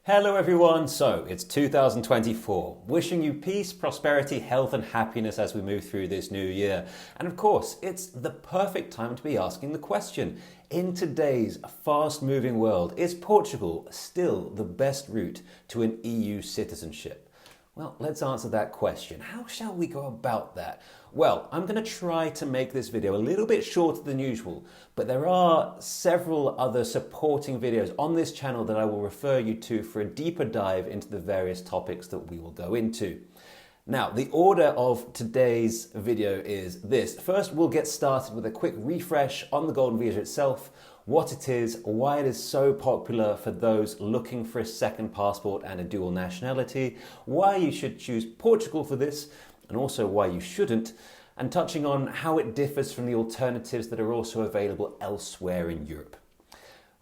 Hello everyone, so it's 2024, wishing you peace, prosperity, health and happiness as we move through this new year. And of course, it's the perfect time to be asking the question, in today's fast-moving world, is Portugal still the best route to an EU citizenship? Well, let's answer that question. How shall we go about that? Well, I'm going to try to make this video a little bit shorter than usual, but there are several other supporting videos on this channel that I will refer you to for a deeper dive into the various topics that we will go into. Now, the order of today's video is this. First, we'll get started with a quick refresh on the Golden Visa itself, what it is, why it is so popular for those looking for a second passport and a dual nationality, why you should choose Portugal for this, and also why you shouldn't, and touching on how it differs from the alternatives that are also available elsewhere in Europe.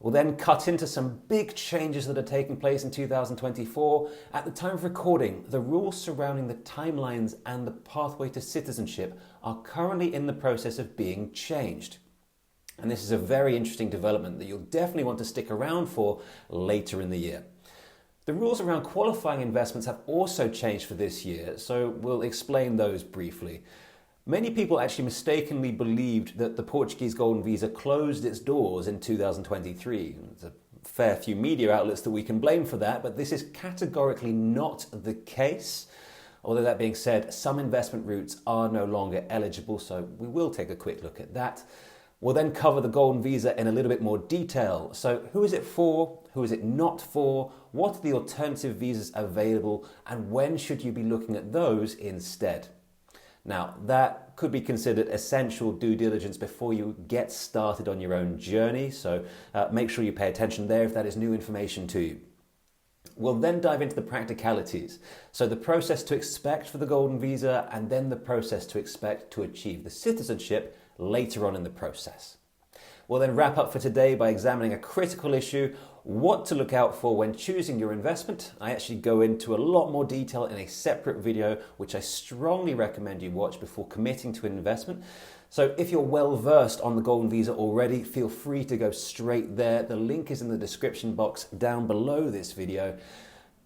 We'll then cut into some big changes that are taking place in 2024. At the time of recording, the rules surrounding the timelines and the pathway to citizenship are currently in the process of being changed. And this is a very interesting development that you'll definitely want to stick around for later in the year. The rules around qualifying investments have also changed for this year, so we'll explain those briefly. Many people actually mistakenly believed that the Portuguese Golden Visa closed its doors in 2023. There's a fair few media outlets that we can blame for that, but this is categorically not the case. Although that being said, some investment routes are no longer eligible, so we will take a quick look at that. We'll then cover the Golden Visa in a little bit more detail. So who is it for? Who is it not for? What are the alternative visas available? And when should you be looking at those instead? Now, that could be considered essential due diligence before you get started on your own journey. So make sure you pay attention there if that is new information to you. We'll then dive into the practicalities. So the process to expect for the Golden Visa and then the process to expect to achieve the citizenship later on in the process. We'll then wrap up for today by examining a critical issue, what to look out for when choosing your investment. I actually go into a lot more detail in a separate video, which I strongly recommend you watch before committing to an investment. So if you're well versed on the Golden Visa already, feel free to go straight there. The link is in the description box down below this video.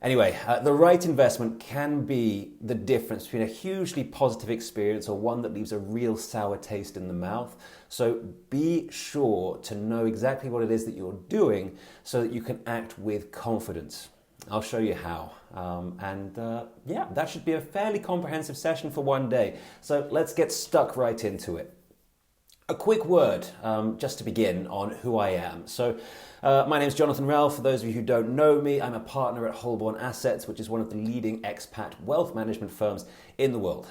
Anyway, the right investment can be the difference between a hugely positive experience or one that leaves a real sour taste in the mouth. So be sure to know exactly what it is that you're doing so that you can act with confidence. I'll show you how. Yeah, that should be a fairly comprehensive session for one day. So let's get stuck right into it. A quick word, just to begin, on who I am. So, my name is Jonathan Ralph. For those of you who don't know me, I'm a partner at Holborn Assets, which is one of the leading expat wealth management firms in the world.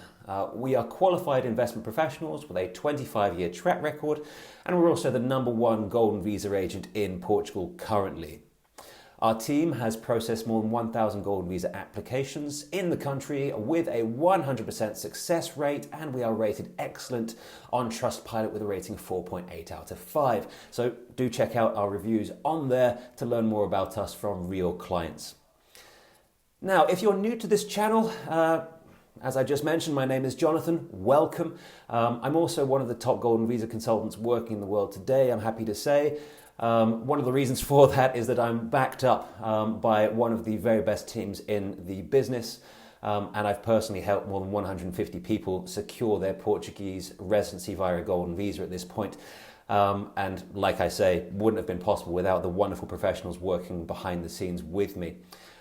We are qualified investment professionals with a 25-year track record, and we're also the #1 Golden Visa agent in Portugal currently. Our team has processed more than 1,000 Golden Visa applications in the country with a 100% success rate, and we are rated excellent on Trustpilot with a rating of 4.8 out of 5. So do check out our reviews on there to learn more about us from real clients. Now, if you're new to this channel, as I just mentioned, my name is Jonathan. Welcome. I'm also one of the top Golden Visa consultants working in the world today, I'm happy to say. One of the reasons for that is that I'm backed up by one of the very best teams in the business, and I've personally helped more than 150 people secure their Portuguese residency via a Golden Visa at this point. And like I say, wouldn't have been possible without the wonderful professionals working behind the scenes with me.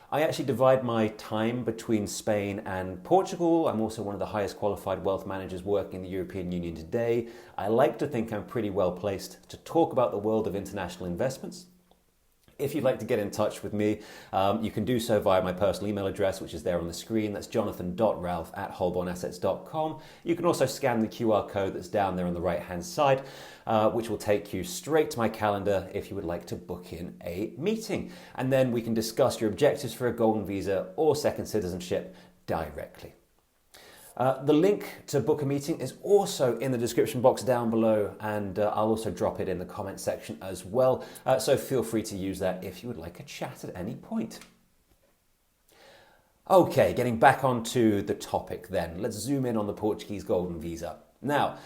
I actually divide my time between Spain and Portugal. I'm also one of the highest qualified wealth managers working in the European Union today. I like to think I'm pretty well placed to talk about the world of international investments. If you'd like to get in touch with me, you can do so via my personal email address, which is there on the screen. That's jonathan.ralph@holbornassets.com. You can also scan the QR code that's down there on the right-hand side, which will take you straight to my calendar if you would like to book in a meeting. And then we can discuss your objectives for a Golden Visa or second citizenship directly. The link to book a meeting is also in the description box down below, and I'll also drop it in the comment section as well, so feel free to use that if you would like a chat at any point. Okay, getting back onto the topic then, let's zoom in on the Portuguese Golden Visa. Now,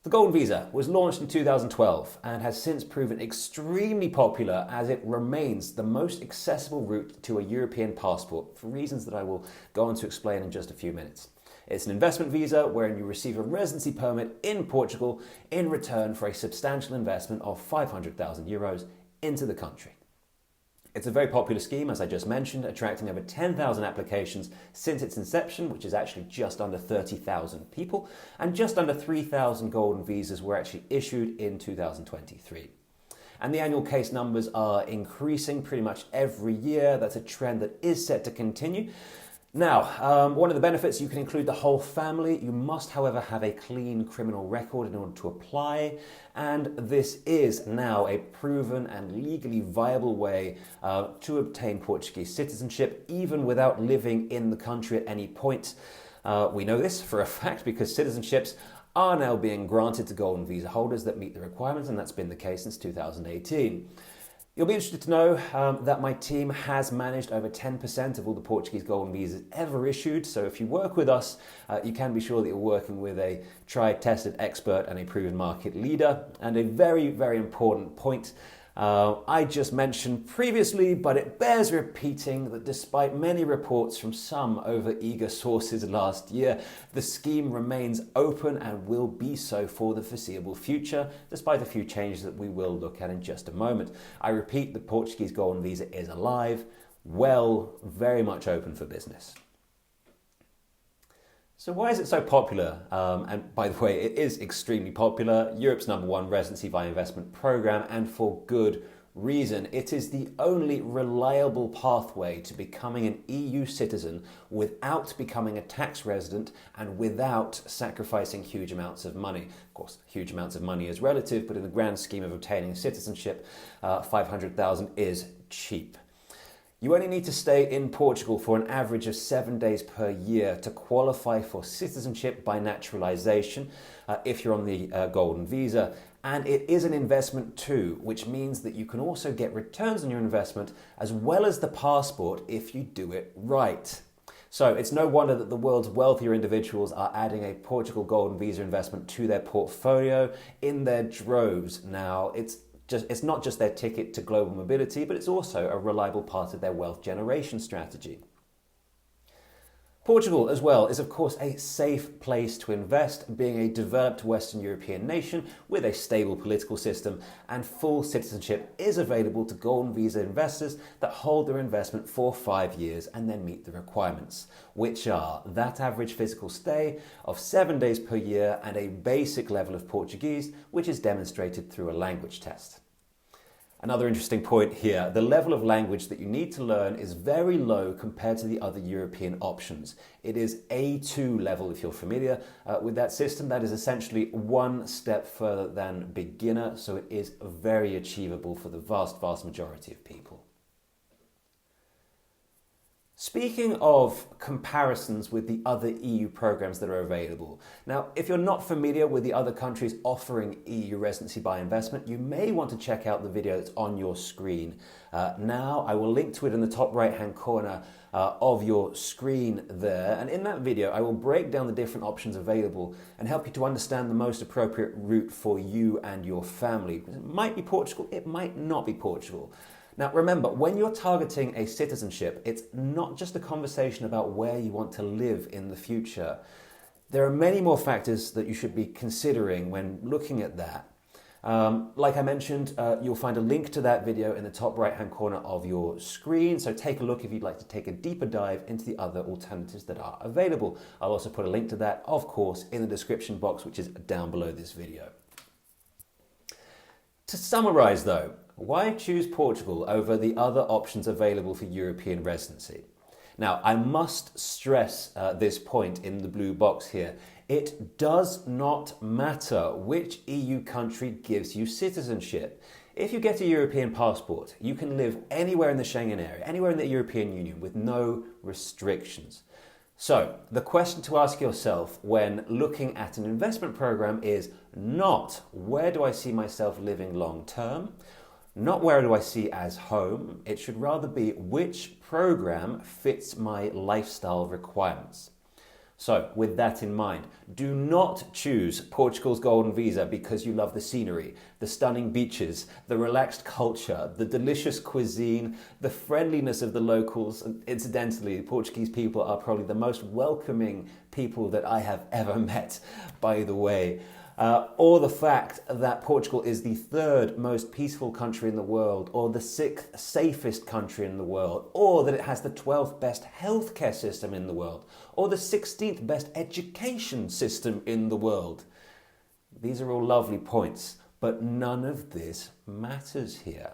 The Golden Visa was launched in 2012 and has since proven extremely popular as it remains the most accessible route to a European passport for reasons that I will go on to explain in just a few minutes. It's an investment visa wherein you receive a residency permit in Portugal in return for a substantial investment of €500,000 into the country. It's a very popular scheme, as I just mentioned, attracting over 10,000 applications since its inception, which is actually just under 30,000 people, and just under 3,000 golden visas were actually issued in 2023. And the annual case numbers are increasing pretty much every year. That's a trend that is set to continue. Now, one of the benefits, you can include the whole family. You must, however, have a clean criminal record in order to apply. And this is now a proven and legally viable way to obtain Portuguese citizenship, even without living in the country at any point. We know this for a fact because citizenships are now being granted to golden visa holders that meet the requirements, and that's been the case since 2018. You'll be interested to know that my team has managed over 10% of all the Portuguese golden visas ever issued. So if you work with us, you can be sure that you're working with a tried, tested expert and a proven market leader. And a very, very important point I just mentioned previously, but it bears repeating that despite many reports from some over-eager sources last year, the scheme remains open and will be so for the foreseeable future, despite a few changes that we will look at in just a moment. I repeat, the Portuguese Golden Visa is alive, well, very much open for business. So why is it so popular? And by the way, it is extremely popular. Europe's #1 residency by investment program, and for good reason. It is the only reliable pathway to becoming an EU citizen without becoming a tax resident and without sacrificing huge amounts of money. Of course, huge amounts of money is relative, but in the grand scheme of obtaining citizenship, 500,000 is cheap. You only need to stay in Portugal for an average of 7 days per year to qualify for citizenship by naturalisation if you're on the Golden Visa. And it is an investment too, which means that you can also get returns on your investment as well as the passport if you do it right. So it's no wonder that the world's wealthier individuals are adding a Portugal Golden Visa investment to their portfolio in their droves now. It's not just their ticket to global mobility, but it's also a reliable part of their wealth generation strategy. Portugal, as well, is of course a safe place to invest, being a developed Western European nation with a stable political system, and full citizenship is available to Golden Visa investors that hold their investment for 5 years and then meet the requirements, which are that average physical stay of 7 days per year and a basic level of Portuguese, which is demonstrated through a language test. Another interesting point here, the level of language that you need to learn is very low compared to the other European options. It is A2 level if you're familiar with that system. That is essentially one step further than beginner, so it is very achievable for the vast majority of people. Speaking of comparisons with the other EU programs that are available, now if you're not familiar with the other countries offering EU residency by investment, you may want to check out the video that's on your screen. Now I will link to it in the top right hand corner of your screen there, and in that video I will break down the different options available and help you to understand the most appropriate route for you and your family. It might be Portugal, it might not be Portugal. Now remember, when you're targeting a citizenship, it's not just a conversation about where you want to live in the future. There are many more factors that you should be considering when looking at that. Like I mentioned, you'll find a link to that video in the top right hand corner of your screen, so take a look if you'd like to take a deeper dive into the other alternatives that are available. I'll also put a link to that, of course, in the description box, which is down below this video. To summarise though, why choose Portugal over the other options available for European residency? Now, I must stress this point in the blue box here. It does not matter which EU country gives you citizenship. If you get a European passport, you can live anywhere in the Schengen area, anywhere in the European Union with no restrictions. So, the question to ask yourself when looking at an investment program is not where do I see myself living long term, not where do I see as home. It should rather be which program fits my lifestyle requirements. So, with that in mind, do not choose Portugal's Golden Visa because you love the scenery, the stunning beaches, the relaxed culture, the delicious cuisine, the friendliness of the locals. And incidentally, Portuguese people are probably the most welcoming people that I have ever met, by the way. Or the fact that Portugal is the third most peaceful country in the world, or the sixth safest country in the world, or that it has the 12th best healthcare system in the world, or the 16th best education system in the world. These are all lovely points, but none of this matters here.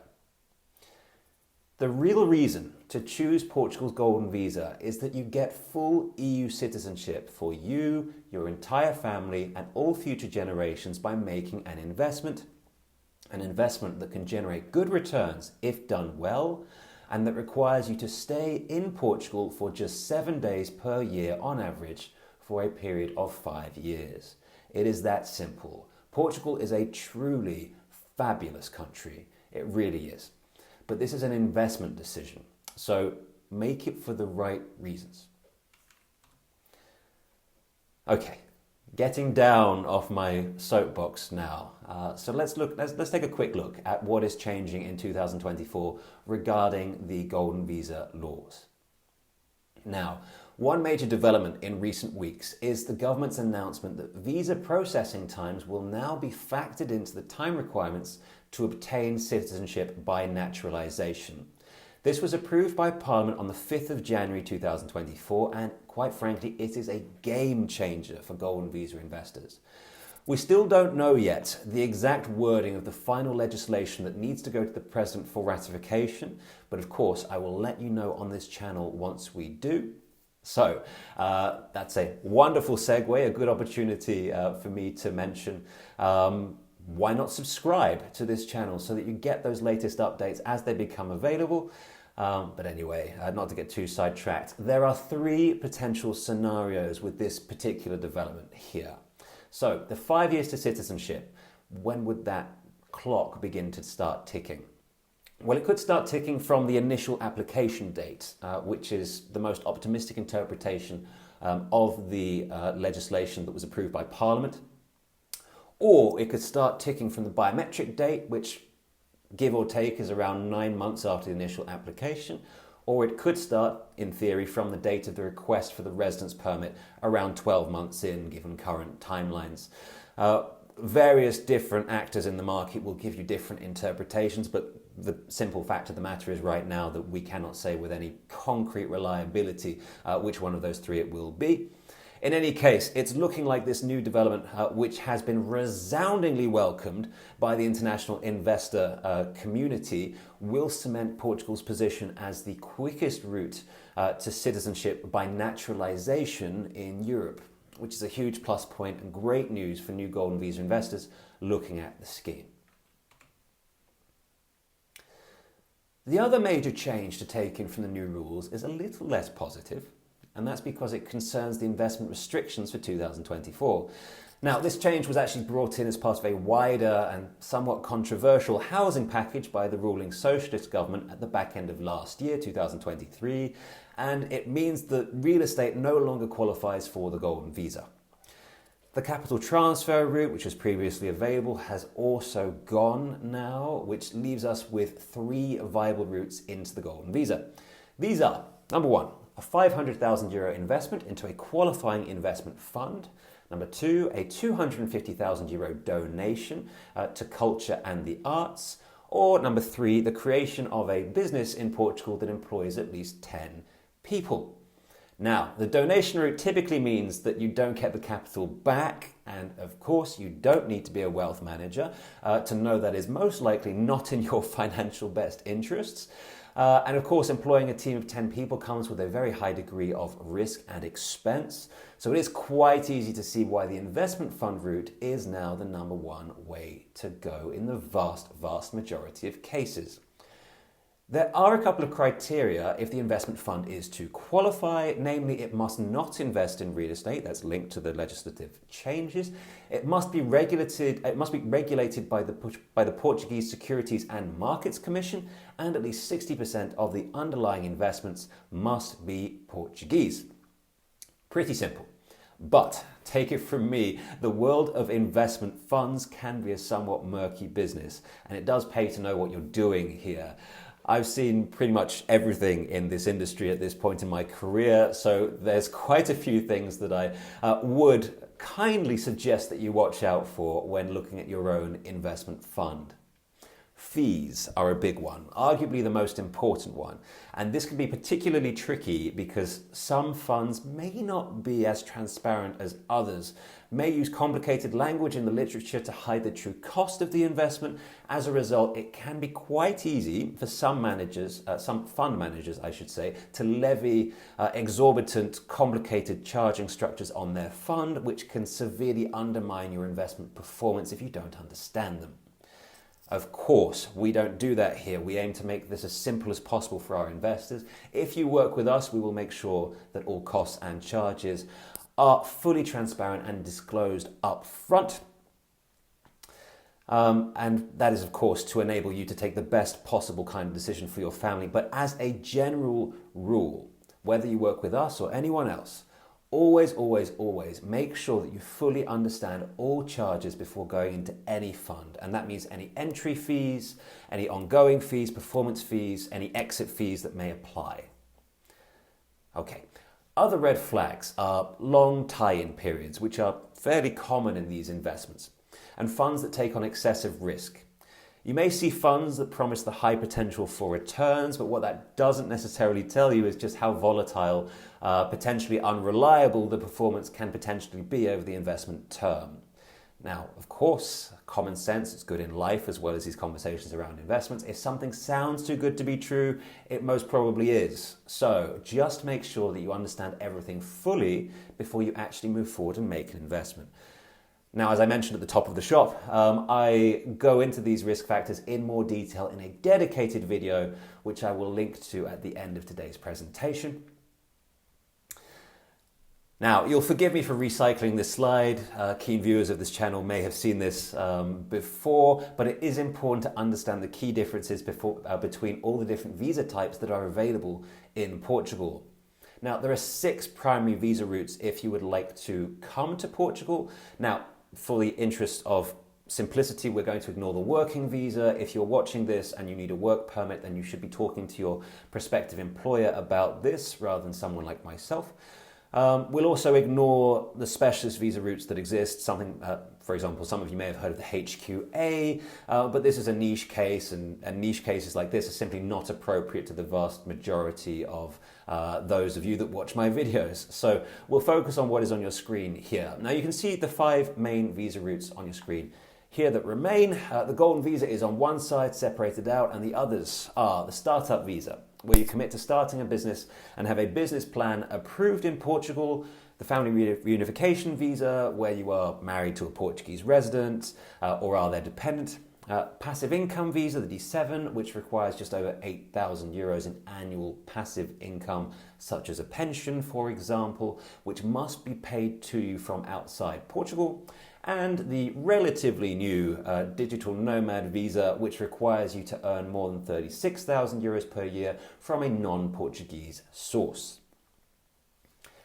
The real reason to choose Portugal's Golden Visa is that you get full EU citizenship for you, your entire family, and all future generations by making an investment that can generate good returns if done well, and that requires you to stay in Portugal for just 7 days per year on average for a period of 5 years. It is that simple. Portugal is a truly fabulous country. It really is. But this is an investment decision, so make it for the right reasons. Okay, getting down off my soapbox now. So let's take a quick look at what is changing in 2024 regarding the Golden Visa laws. Now, one major development in recent weeks is the government's announcement that visa processing times will now be factored into the time requirements to obtain citizenship by naturalisation. This was approved by Parliament on the 5th of January 2024, and quite frankly, it is a game changer for Golden Visa investors. We still don't know yet the exact wording of the final legislation that needs to go to the President for ratification, but of course I will let you know on this channel once we do. So that's a wonderful segue, a good opportunity for me to mention. Why not subscribe to this channel so that you get those latest updates as they become available? But anyway, not to get too sidetracked, there are 3 potential scenarios with this particular development here. So the 5 years to citizenship, when would that clock begin to start ticking? Well, it could start ticking from the initial application date, which is the most optimistic interpretation of the legislation that was approved by Parliament. Or it could start ticking from the biometric date, which, give or take, is around 9 months after the initial application. Or it could start, in theory, from the date of the request for the residence permit, around 12 months in, given current timelines. Various different actors in the market will give you different interpretations, but the simple fact of the matter is right now that we cannot say with any concrete reliability which one of those 3 it will be. In any case, it's looking like this new development, which has been resoundingly welcomed by the international investor community, will cement Portugal's position as the quickest route to citizenship by naturalisation in Europe, which is a huge plus point and great news for new Golden Visa investors looking at the scheme. The other major change to take in from the new rules is a little less positive, and that's because it concerns the investment restrictions for 2024. Now, this change was actually brought in as part of a wider and somewhat controversial housing package by the ruling socialist government at the back end of last year, 2023, and it means that real estate no longer qualifies for the Golden Visa. The capital transfer route, which was previously available, has also gone now, which leaves us with 3 viable routes into the Golden Visa. These are, number 1, a €500,000 investment into a qualifying investment fund. Number 2, a €250,000 donation to culture and the arts. Or number 3, the creation of a business in Portugal that employs at least 10 people. Now, the donation route typically means that you don't get the capital back, and of course you don't need to be a wealth manager to know that is most likely not in your financial best interests. And of course, employing a team of 10 people comes with a very high degree of risk and expense. So it is quite easy to see why the investment fund route is now the number 1 way to go in the vast majority of cases. There are a couple of criteria if the investment fund is to qualify, namely it must not invest in real estate, that's linked to the legislative changes. It must be regulated by the Portuguese Securities and Markets Commission, and at least 60% of the underlying investments must be Portuguese. Pretty simple. But take it from me, the world of investment funds can be a somewhat murky business, and it does pay to know what you're doing here. I've seen pretty much everything in this industry at this point in my career, so there's quite a few things that I would kindly suggest that you watch out for when looking at your own investment fund. Fees are a big one, arguably the most important one. And this can be particularly tricky because some funds may not be as transparent as others, may use complicated language in the literature to hide the true cost of the investment. As a result, it can be quite easy for some managers, some fund managers, I should say, to levy exorbitant, complicated charging structures on their fund, which can severely undermine your investment performance if you don't understand them. Of course, we don't do that here. We aim to make this as simple as possible for our investors. If you work with us, we will make sure that all costs and charges are fully transparent and disclosed up front. And that is, of course, to enable you to take the best possible kind of decision for your family. But as a general rule, whether you work with us or anyone else, always, always, always make sure that you fully understand all charges before going into any fund. And that means any entry fees, any ongoing fees, performance fees, any exit fees that may apply. Okay. Other red flags are long tie-in periods, which are fairly common in these investments, and funds that take on excessive risk. You may see funds that promise the high potential for returns, but what that doesn't necessarily tell you is just how volatile, potentially unreliable the performance can potentially be over the investment term. Now, of course, common sense is good in life as well as these conversations around investments. If something sounds too good to be true, it most probably is. So just make sure that you understand everything fully before you actually move forward and make an investment. Now, as I mentioned at the top of the shop, I go into these risk factors in more detail in a dedicated video, which I will link to at the end of today's presentation. Now, you'll forgive me for recycling this slide. Keen viewers of this channel may have seen this before, but it is important to understand the key differences between all the different visa types that are available in Portugal. Now, there are 6 primary visa routes if you would like to come to Portugal. Now, for the interest of simplicity, we're going to ignore the working visa. If you're watching this and you need a work permit, then you should be talking to your prospective employer about this rather than someone like myself. We'll also ignore the specialist visa routes that exist. For example, some of you may have heard of the HQA, but this is a niche case, and niche cases like this are simply not appropriate to the vast majority of those of you that watch my videos. So we'll focus on what is on your screen here. Now you can see the 5 main visa routes on your screen here that remain. The Golden Visa is on one side, separated out, and the others are the Startup Visa, where you commit to starting a business and have a business plan approved in Portugal, the Family Reunification Visa, where you are married to a Portuguese resident or are their dependent, Passive Income Visa, the D7, which requires just over 8,000 euros in annual passive income, such as a pension, for example, which must be paid to you from outside Portugal, and the relatively new Digital Nomad Visa, which requires you to earn more than 36,000 euros per year from a non-Portuguese source.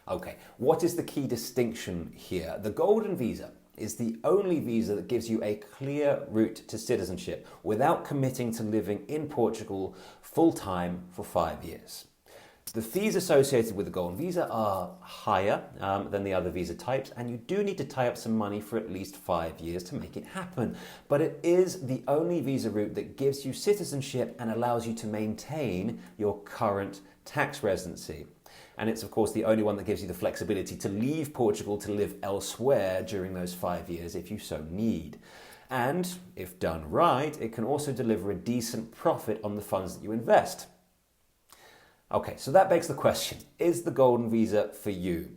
Okay, what is the key distinction here? The Golden Visa is the only visa that gives you a clear route to citizenship without committing to living in Portugal full-time for 5 years. The fees associated with the Golden Visa are higher than the other visa types, and you do need to tie up some money for at least 5 years to make it happen. But it is the only visa route that gives you citizenship and allows you to maintain your current tax residency. And it's, of course, the only one that gives you the flexibility to leave Portugal to live elsewhere during those 5 years if you so need. And if done right, it can also deliver a decent profit on the funds that you invest. Okay, so that begs the question, is the Golden Visa for you?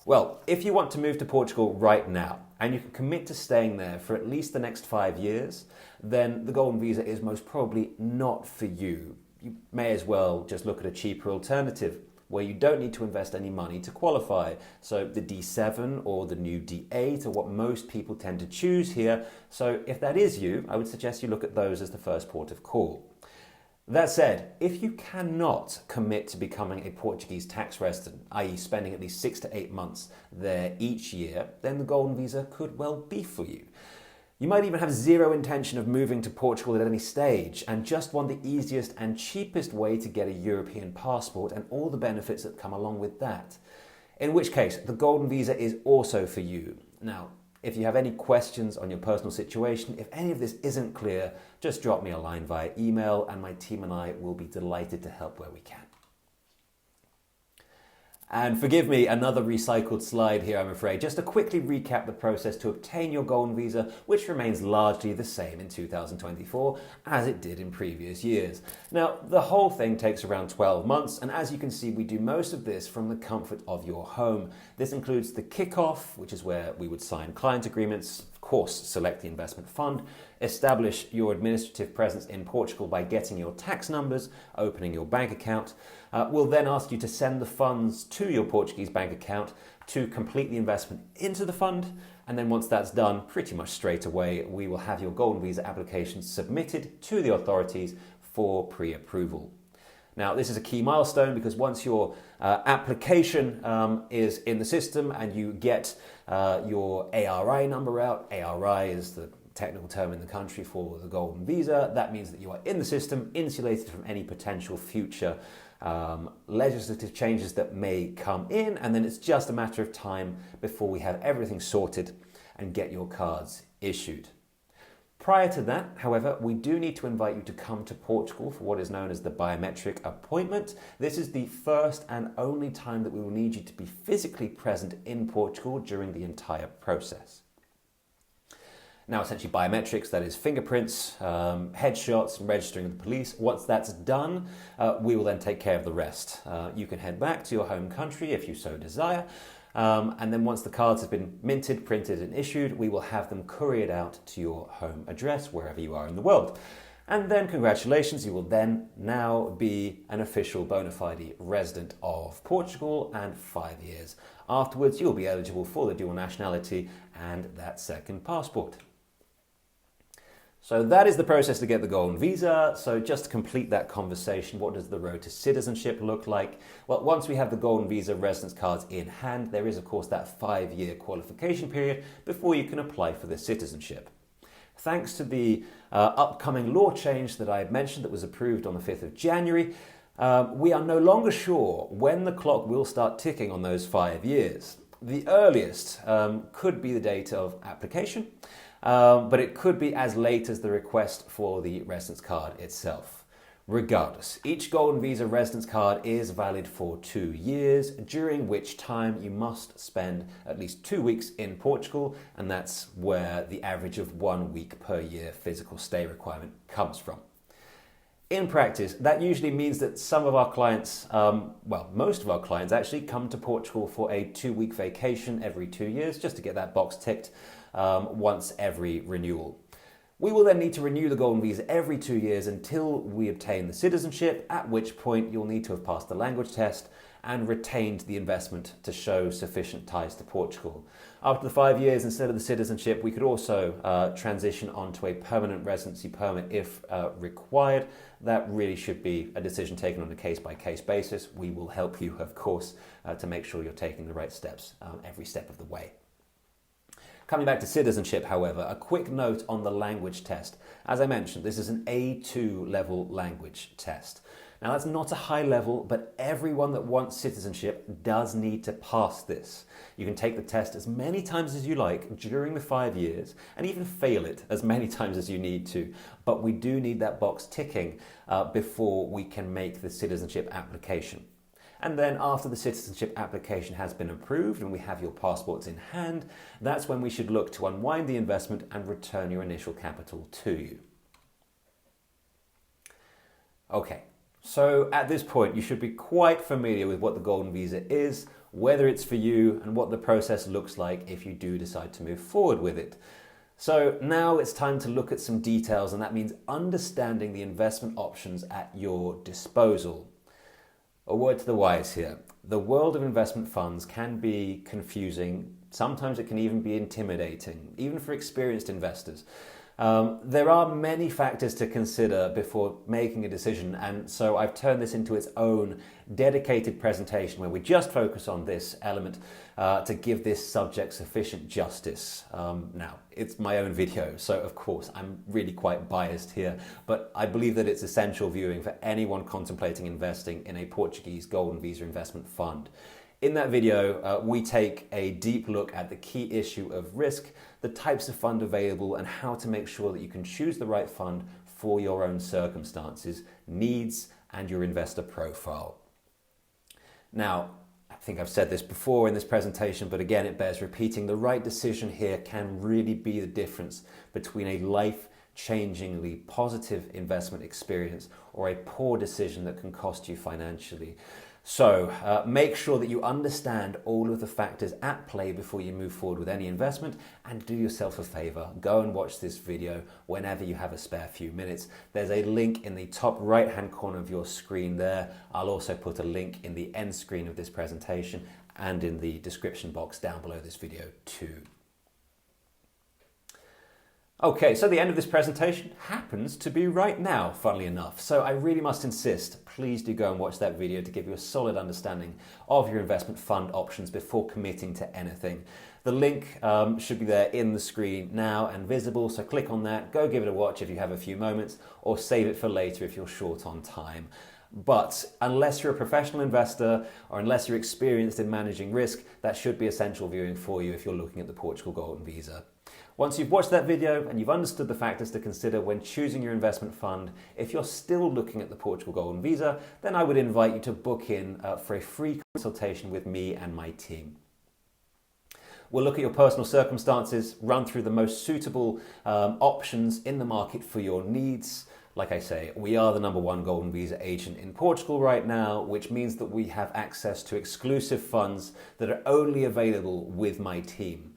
Well, if you want to move to Portugal right now, and you can commit to staying there for at least the next 5 years, then the Golden Visa is most probably not for you. You may as well just look at a cheaper alternative, where you don't need to invest any money to qualify. So the D7 or the new D8 are what most people tend to choose here. So if that is you, I would suggest you look at those as the first port of call. That said, if you cannot commit to becoming a Portuguese tax resident, i.e. spending at least 6 to 8 months there each year, then the Golden Visa could well be for you. You might even have zero intention of moving to Portugal at any stage and just want the easiest and cheapest way to get a European passport and all the benefits that come along with that. In which case, the Golden Visa is also for you. Now, if you have any questions on your personal situation, if any of this isn't clear, just drop me a line via email and my team and I will be delighted to help where we can. And forgive me, another recycled slide here, I'm afraid. Just to quickly recap the process to obtain your Golden Visa, which remains largely the same in 2024 as it did in previous years. Now, the whole thing takes around 12 months, and as you can see, we do most of this from the comfort of your home. This includes the kickoff, which is where we would sign client agreements, of course, select the investment fund, establish your administrative presence in Portugal by getting your tax numbers, opening your bank account. We'll then ask you to send the funds to your Portuguese bank account to complete the investment into the fund. And then once that's done, pretty much straight away, we will have your Golden Visa application submitted to the authorities for pre-approval. Now, this is a key milestone because once your application is in the system and you get your ARI number out, ARI is the technical term in the country for the Golden Visa, that means that you are in the system, insulated from any potential future legislative changes that may come in, and then it's just a matter of time before we have everything sorted and get your cards issued. Prior to that, however, we do need to invite you to come to Portugal for what is known as the biometric appointment. This is the first and only time that we will need you to be physically present in Portugal during the entire process. Now, essentially biometrics, that is fingerprints, headshots, and registering with the police. Once that's done, we will then take care of the rest. You can head back to your home country if you so desire. And then once the cards have been minted, printed and issued, we will have them couriered out to your home address, wherever you are in the world. And then congratulations, you will then now be an official bona fide resident of Portugal, and 5 years afterwards you'll be eligible for the dual nationality and that second passport. So that is the process to get the Golden Visa. So just to complete that conversation, what does the road to citizenship look like? Well, once we have the Golden Visa residence cards in hand, there is of course that 5-year qualification period before you can apply for the citizenship. Thanks to the upcoming law change that I mentioned that was approved on the 5th of January, we are no longer sure when the clock will start ticking on those 5 years. The earliest could be the date of application, but it could be as late as the request for the residence card itself. Regardless, each Golden Visa residence card is valid for 2 years, during which time you must spend at least 2 weeks in Portugal, and that's where the average of 1 week per year physical stay requirement comes from. In practice, that usually means that some of our clients, most of our clients actually come to Portugal for a 2-week vacation every 2 years, just to get that box ticked once every renewal. We will then need to renew the Golden Visa every 2 years until we obtain the citizenship, at which point you'll need to have passed the language test and retained the investment to show sufficient ties to Portugal. After the 5 years, instead of the citizenship, we could also transition onto a permanent residency permit if required. That really should be a decision taken on a case-by-case basis. We will help you, of course, to make sure you're taking the right steps every step of the way. Coming back to citizenship, however, a quick note on the language test. As I mentioned, this is an A2 level language test. Now, that's not a high level, but everyone that wants citizenship does need to pass this. You can take the test as many times as you like during the 5 years and even fail it as many times as you need to. But we do need that box ticking before we can make the citizenship application. And then after the citizenship application has been approved and we have your passports in hand, that's when we should look to unwind the investment and return your initial capital to you. Okay, so at this point you should be quite familiar with what the Golden Visa is, whether it's for you, and what the process looks like if you do decide to move forward with it. So now it's time to look at some details, and that means understanding the investment options at your disposal. A word to the wise here. The world of investment funds can be confusing. Sometimes it can even be intimidating, even for experienced investors. There are many factors to consider before making a decision, and so I've turned this into its own dedicated presentation where we just focus on this element to give this subject sufficient justice. Now, it's my own video, so of course I'm really quite biased here, but I believe that it's essential viewing for anyone contemplating investing in a Portuguese Golden Visa investment fund. In that video, we take a deep look at the key issue of risk, the types of fund available, and how to make sure that you can choose the right fund for your own circumstances, needs, and your investor profile. Now, I think I've said this before in this presentation, but again, it bears repeating. The right decision here can really be the difference between a life-changingly positive investment experience or a poor decision that can cost you financially. So make sure that you understand all of the factors at play before you move forward with any investment, and do yourself a favor, go and watch this video whenever you have a spare few minutes. There's a link in the top right hand corner of your screen there. I'll also put a link in the end screen of this presentation and in the description box down below this video too. Okay, so the end of this presentation happens to be right now, funnily enough. So I really must insist, please do go and watch that video to give you a solid understanding of your investment fund options before committing to anything. The link should be there in the screen now and visible, so click on that, go give it a watch if you have a few moments, or save it for later if you're short on time. But unless you're a professional investor or unless you're experienced in managing risk, that should be essential viewing for you if you're looking at the Portugal Golden Visa. Once you've watched that video and you've understood the factors to consider when choosing your investment fund, if you're still looking at the Portugal Golden Visa, then I would invite you to book in for a free consultation with me and my team. We'll look at your personal circumstances, run through the most suitable options in the market for your needs. Like I say, we are the #1 Golden Visa agent in Portugal right now, which means that we have access to exclusive funds that are only available with my team.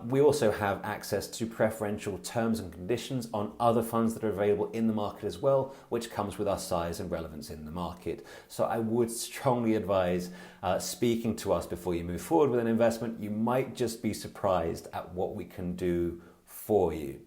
We also have access to preferential terms and conditions on other funds that are available in the market as well, which comes with our size and relevance in the market. So I would strongly advise speaking to us before you move forward with an investment. You might just be surprised at what we can do for you.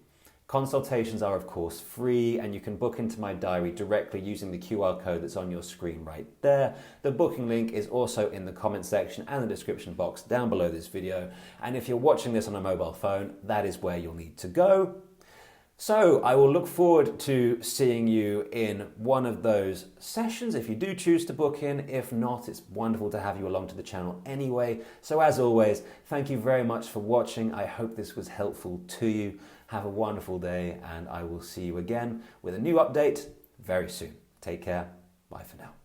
Consultations are of course free, and you can book into my diary directly using the QR code that's on your screen right there. The booking link is also in the comment section and the description box down below this video. And if you're watching this on a mobile phone, that is where you'll need to go. So I will look forward to seeing you in one of those sessions if you do choose to book in. If not, it's wonderful to have you along to the channel anyway. So as always, thank you very much for watching. I hope this was helpful to you. Have a wonderful day, and I will see you again with a new update very soon. Take care. Bye for now.